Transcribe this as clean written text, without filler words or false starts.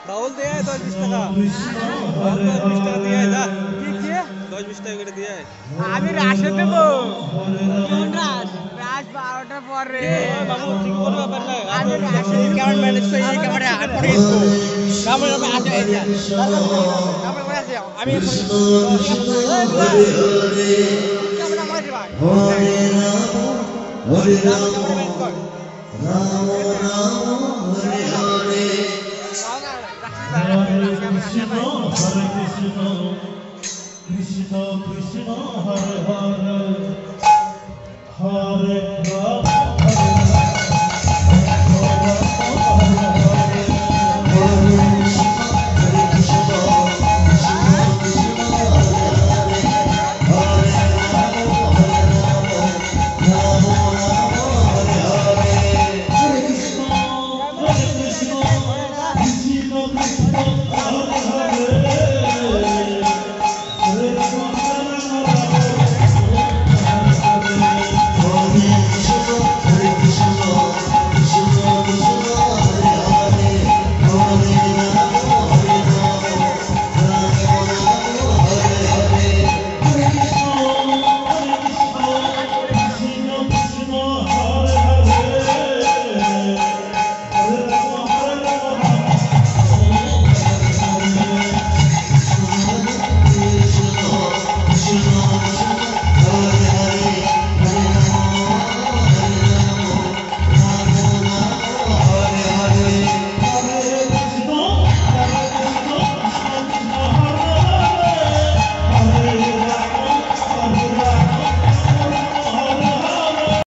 Bowl दिया है 10-20 টাকা 10-20 টাকা दिया है जा কি কি 10-20 টাকা করে दिया है আমি রাশে দেব কোন রাশ রাশ 12টার পরে বাবু ঠিক কোনো ব্যাপার না আমি রাশে কেমন ম্যানেজ করি এই ক্যামেরা আর পরে আসবো ক্যামেরা আমি আসে এটা ক্যামেরা করে আসে আমি ক্যামেরা মারি ভাই হরে রাম হরে Ram Ram Ram Hare Hare Hare Krishna, Hare Krishna, Krishna Krishna, Hare Hare, Hare Rama.